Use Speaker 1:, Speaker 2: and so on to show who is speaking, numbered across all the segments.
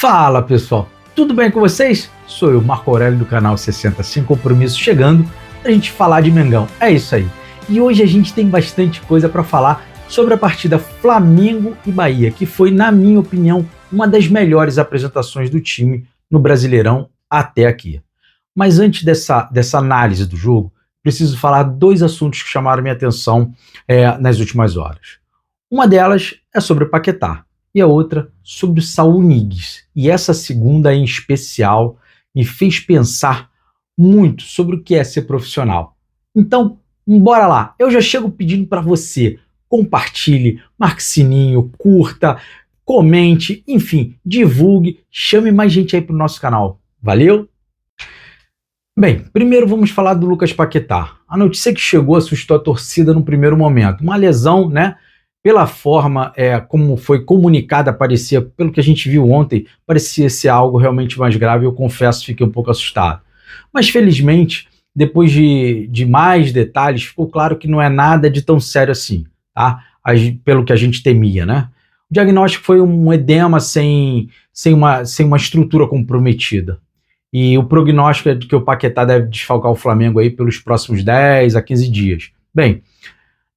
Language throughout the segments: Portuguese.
Speaker 1: Fala pessoal, tudo bem com vocês? Sou eu, Marco Aurélio do canal 60 Sem Compromisso, chegando pra gente falar de Mengão. É isso aí. E hoje a gente tem bastante coisa para falar sobre a partida Flamengo e Bahia, que foi, na minha opinião, uma das melhores apresentações do time no Brasileirão até aqui. Mas antes dessa análise do jogo, preciso falar dois assuntos que chamaram minha atenção nas últimas horas. Uma delas é sobre o Paquetá e a outra sobre o Saul Niguez. E essa segunda em especial me fez pensar muito sobre o que é ser profissional. Então, bora lá. Eu já chego pedindo para você, compartilhe, marque sininho, curta, comente, enfim, divulgue, chame mais gente aí pro nosso canal. Valeu? Bem, primeiro vamos falar do Lucas Paquetá. A notícia que chegou assustou a torcida no primeiro momento. Uma lesão, né? Pela forma como foi comunicada, parecia, pelo que a gente viu ontem, parecia ser algo realmente mais grave. Eu confesso, fiquei um pouco assustado. Mas felizmente, depois de mais detalhes, ficou claro que não é nada de tão sério assim, tá? Pelo que a gente temia, né? O diagnóstico foi um edema sem uma estrutura comprometida. E o prognóstico é de que o Paquetá deve desfalcar o Flamengo aí pelos próximos 10 a 15 dias. Bem,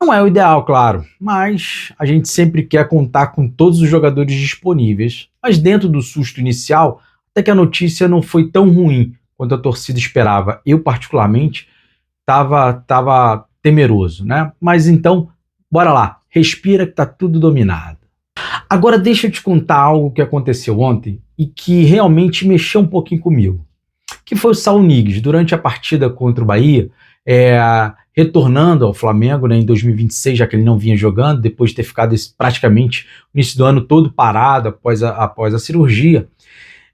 Speaker 1: não é o ideal, claro, mas a gente sempre quer contar com todos os jogadores disponíveis. Mas dentro do susto inicial, até que a notícia não foi tão ruim quanto a torcida esperava. Eu, particularmente, estava temeroso, né? Mas então, bora lá, respira que tá tudo dominado. Agora deixa eu te contar algo que aconteceu ontem e que realmente mexeu um pouquinho comigo, que foi o Saul Niguez. Durante a partida contra o Bahia, retornando ao Flamengo, né, em 2026, já que ele não vinha jogando, depois de ter ficado praticamente o início do ano todo parado após a cirurgia,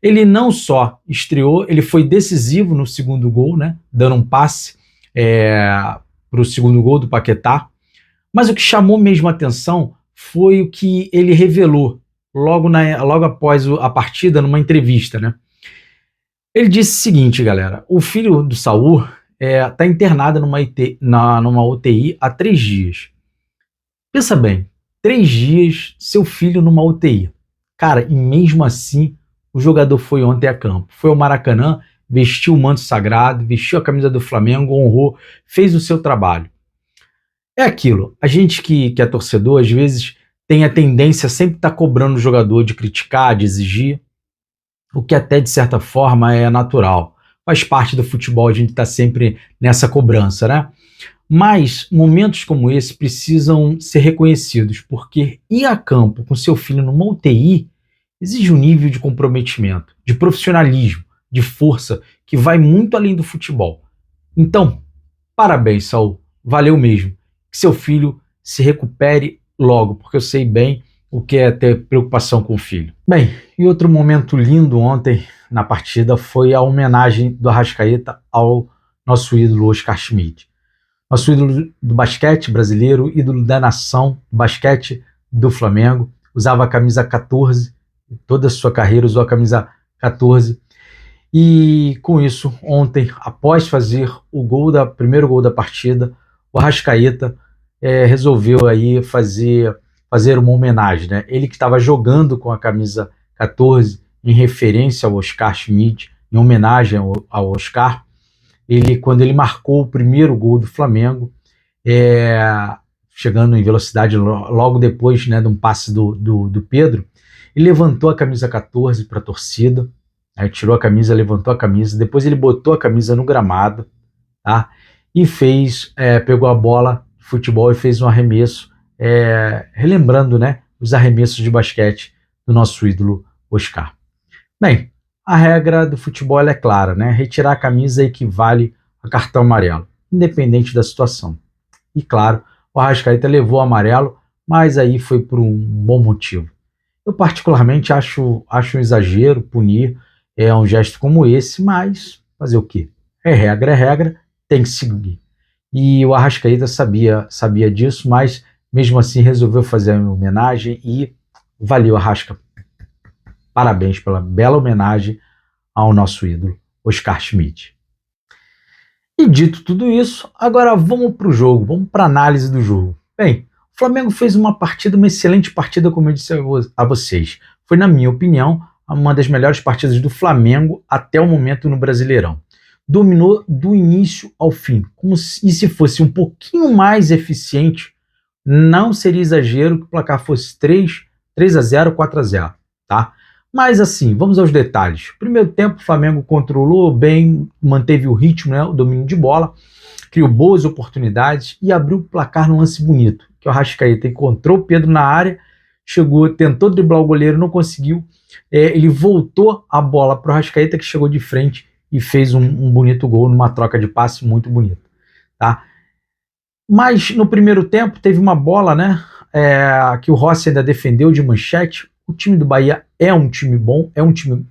Speaker 1: ele não só estreou, ele foi decisivo no segundo gol, né, dando um passe para o segundo gol do Paquetá, mas o que chamou mesmo a atenção foi o que ele revelou logo após a partida, numa entrevista, né? Ele disse o seguinte, galera: o filho do Saul está internado numa UTI há 3 dias. Pensa bem, 3 dias, seu filho numa UTI. Cara, e mesmo assim, o jogador foi ontem a campo. Foi ao Maracanã, vestiu o manto sagrado, vestiu a camisa do Flamengo, honrou, fez o seu trabalho. É aquilo, a gente que é torcedor, às vezes tem a tendência a sempre estar cobrando o jogador, de criticar, de exigir, o que até de certa forma é natural. Faz parte do futebol, a gente está sempre nessa cobrança, né? Mas momentos como esse precisam ser reconhecidos, porque ir a campo com seu filho numa UTI exige um nível de comprometimento, de profissionalismo, de força, que vai muito além do futebol. Então, parabéns, Saul, valeu mesmo. Que seu filho se recupere logo, porque eu sei bem o que é ter preocupação com o filho. Bem, e outro momento lindo ontem na partida foi a homenagem do Arrascaeta ao nosso ídolo Oscar Schmidt. Nosso ídolo do basquete brasileiro, ídolo da nação, basquete do Flamengo, usava a camisa 14, toda a sua carreira usou a camisa 14. E com isso, ontem, após fazer o primeiro gol da partida, o Arrascaeta resolveu aí fazer uma homenagem, né? Ele que estava jogando com a camisa 14 em referência ao Oscar Schmidt, em homenagem ao Oscar, quando ele marcou o primeiro gol do Flamengo, chegando em velocidade logo depois, né, de um passe do Pedro, ele levantou a camisa 14 para a torcida, aí tirou a camisa, levantou a camisa, depois ele botou a camisa no gramado, tá? E pegou a bola de futebol e fez um arremesso, relembrando, né, os arremessos de basquete do nosso ídolo Oscar. Bem, a regra do futebol é clara, né? Retirar a camisa equivale a cartão amarelo, independente da situação. E claro, o Arrascaeta levou o amarelo, mas aí foi por um bom motivo. Eu particularmente acho um exagero punir um gesto como esse, mas fazer o quê? É regra, tem que seguir. E o Arrascaeta sabia disso, mas mesmo assim resolveu fazer a homenagem e valeu, Arrasca. Parabéns pela bela homenagem ao nosso ídolo, Oscar Schmidt. E dito tudo isso, agora vamos para o jogo, vamos para a análise do jogo. Bem, o Flamengo fez uma excelente partida, como eu disse a vocês. Foi, na minha opinião, uma das melhores partidas do Flamengo até o momento no Brasileirão. Dominou do início ao fim, como se fosse um pouquinho mais eficiente, não seria exagero que o placar fosse 3-0, 4-0, tá? Mas assim, vamos aos detalhes. Primeiro tempo, o Flamengo controlou bem, manteve o ritmo, né, o domínio de bola, criou boas oportunidades e abriu o placar num lance bonito, que o Arrascaeta encontrou o Pedro na área, chegou, tentou driblar o goleiro, não conseguiu, ele voltou a bola para o Arrascaeta, que chegou de frente e fez um bonito gol numa troca de passe muito bonita, tá? Mas no primeiro tempo teve uma bola, né, que o Rossi ainda defendeu de manchete. O time do Bahia é um time bom, é um time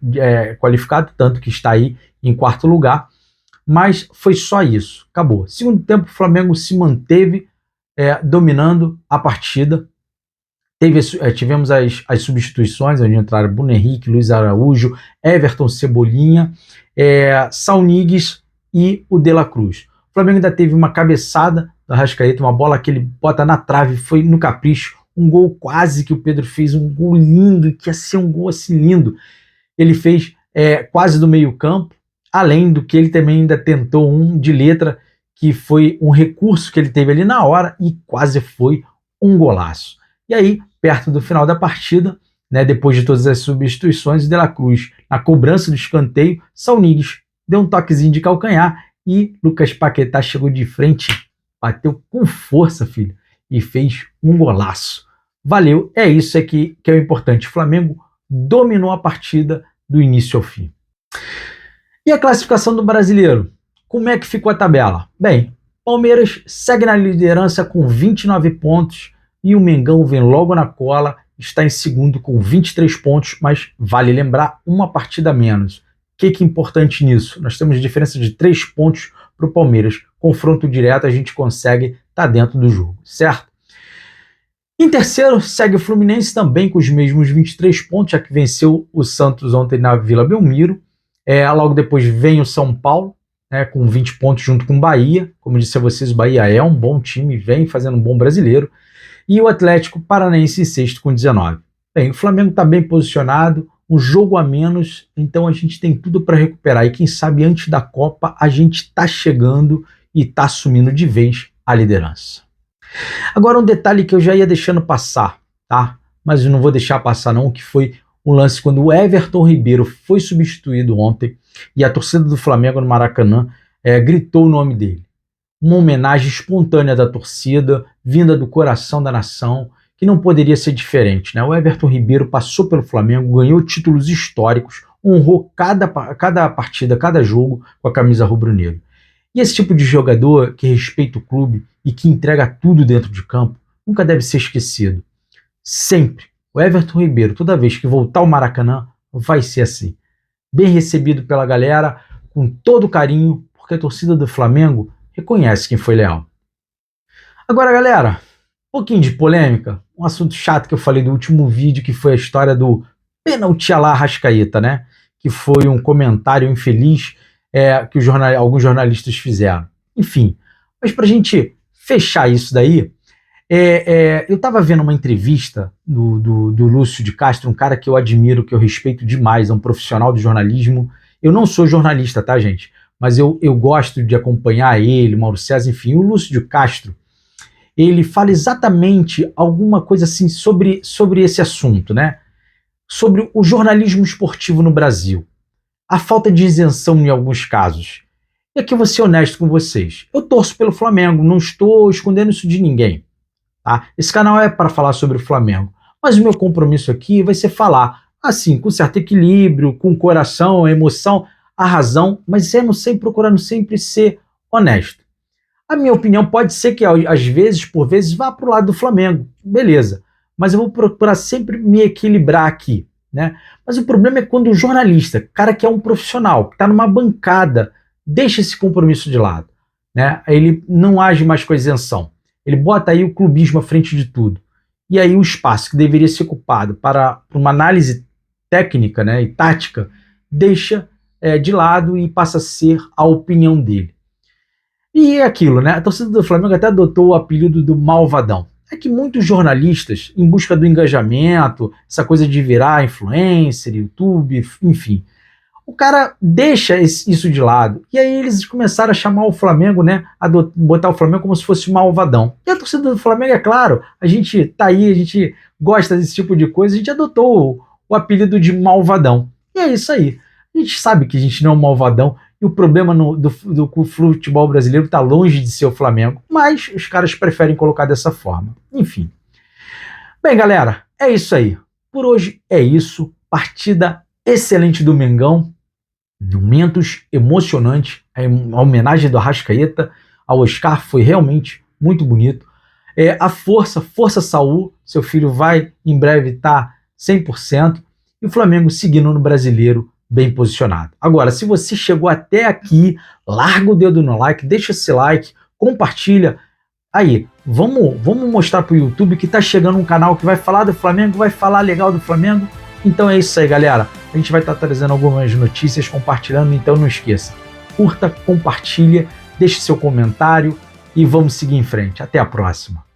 Speaker 1: qualificado, tanto que está aí em quarto lugar, mas foi só isso, acabou. Segundo tempo, o Flamengo se manteve dominando a partida. Tivemos as substituições, onde entraram Bruno Henrique, Luiz Araújo, Everton Cebolinha, Saul Niguez e o De La Cruz. O Flamengo ainda teve uma cabeçada do Arrascaeta, uma bola que ele bota na trave, foi no capricho, um gol quase que o Pedro fez, um gol lindo, que ia ser um gol assim lindo. Ele fez quase do meio campo, além do que ele também ainda tentou um de letra, que foi um recurso que ele teve ali na hora e quase foi um golaço. E aí, perto do final da partida, né, depois de todas as substituições, o De La Cruz, na cobrança do escanteio, Saul Niguez deu um toquezinho de calcanhar e Lucas Paquetá chegou de frente, bateu com força, filho, e fez um golaço. Valeu, isso que é o importante. O Flamengo dominou a partida do início ao fim. E a classificação do Brasileiro? Como é que ficou a tabela? Bem, Palmeiras segue na liderança com 29 pontos e o Mengão vem logo na cola, está em segundo com 23 pontos, mas vale lembrar, uma partida a menos. O que é importante nisso? Nós temos diferença de 3 pontos para o Palmeiras. Confronto direto, a gente consegue estar dentro do jogo, certo? Em terceiro, segue o Fluminense também com os mesmos 23 pontos, já que venceu o Santos ontem na Vila Belmiro. Logo depois vem o São Paulo, né, com 20 pontos junto com o Bahia. Como eu disse a vocês, o Bahia é um bom time, vem fazendo um bom brasileiro. E o Atlético Paranaense em sexto com 19. Bem, o Flamengo está bem posicionado, um jogo a menos, então a gente tem tudo para recuperar. E quem sabe antes da Copa a gente está chegando e está assumindo de vez a liderança. Agora um detalhe que eu já ia deixando passar, tá? Mas eu não vou deixar passar não, que foi um lance quando o Everton Ribeiro foi substituído ontem e a torcida do Flamengo no Maracanã gritou o nome dele. Uma homenagem espontânea da torcida, vinda do coração da nação, que não poderia ser diferente, né? O Everton Ribeiro passou pelo Flamengo, ganhou títulos históricos, honrou cada partida, cada jogo com a camisa rubro-negra. E esse tipo de jogador que respeita o clube e que entrega tudo dentro de campo nunca deve ser esquecido. Sempre. O Everton Ribeiro, toda vez que voltar ao Maracanã, vai ser assim. Bem recebido pela galera, com todo carinho, porque a torcida do Flamengo reconhece quem foi leal. Agora, galera, um pouquinho de polêmica, um assunto chato que eu falei do último vídeo, que foi a história do pênalti à la Arrascaeta, né? Que foi um comentário infeliz que alguns jornalistas fizeram. Enfim, mas para a gente fechar isso daí, eu estava vendo uma entrevista do Lúcio de Castro, um cara que eu admiro, que eu respeito demais, é um profissional do jornalismo. Eu não sou jornalista, tá, gente? Mas eu gosto de acompanhar ele, Mauro César, enfim. O Lúcio de Castro, ele fala exatamente alguma coisa assim sobre esse assunto, né? Sobre o jornalismo esportivo no Brasil. A falta de isenção em alguns casos. E aqui eu vou ser honesto com vocês. Eu torço pelo Flamengo, não estou escondendo isso de ninguém. Tá? Esse canal é para falar sobre o Flamengo. Mas o meu compromisso aqui vai ser falar, assim, com certo equilíbrio, com coração, emoção, a razão, mas procurando sempre ser honesto. A minha opinião pode ser que, às vezes, por vezes, vá para o lado do Flamengo. Beleza. Mas eu vou procurar sempre me equilibrar aqui. Né? Mas o problema é quando o jornalista, cara que é um profissional, que está numa bancada, deixa esse compromisso de lado. Né? Ele não age mais com a isenção. Ele bota aí o clubismo à frente de tudo. E aí o espaço que deveria ser ocupado para uma análise técnica, né, e tática, deixa de lado e passa a ser a opinião dele. E é aquilo, né? A torcida do Flamengo até adotou o apelido do Malvadão. é que muitos jornalistas, em busca do engajamento, essa coisa de virar influencer, YouTube, enfim, o cara deixa isso de lado. E aí eles começaram a chamar o Flamengo, né, botar o Flamengo como se fosse um malvadão. E a torcida do Flamengo, é claro, a gente tá aí, a gente gosta desse tipo de coisa, a gente adotou o apelido de malvadão. E é isso aí. A gente sabe que a gente não é um malvadão, e o problema do futebol brasileiro está longe de ser o Flamengo, mas os caras preferem colocar dessa forma. Enfim. Bem, galera, é isso aí. Por hoje é isso. Partida excelente do Mengão. Momentos emocionantes. A homenagem do Arrascaeta ao Oscar foi realmente muito bonito. A força Saul, seu filho vai em breve estar 100%. E o Flamengo seguindo no Brasileiro bem posicionado. Agora, se você chegou até aqui, larga o dedo no like, deixa esse like, compartilha. Aí, vamos mostrar pro YouTube que tá chegando um canal que vai falar do Flamengo, vai falar legal do Flamengo. Então é isso aí, galera. A gente vai estar trazendo algumas notícias, compartilhando, então não esqueça. Curta, compartilha, deixe seu comentário e vamos seguir em frente. Até a próxima.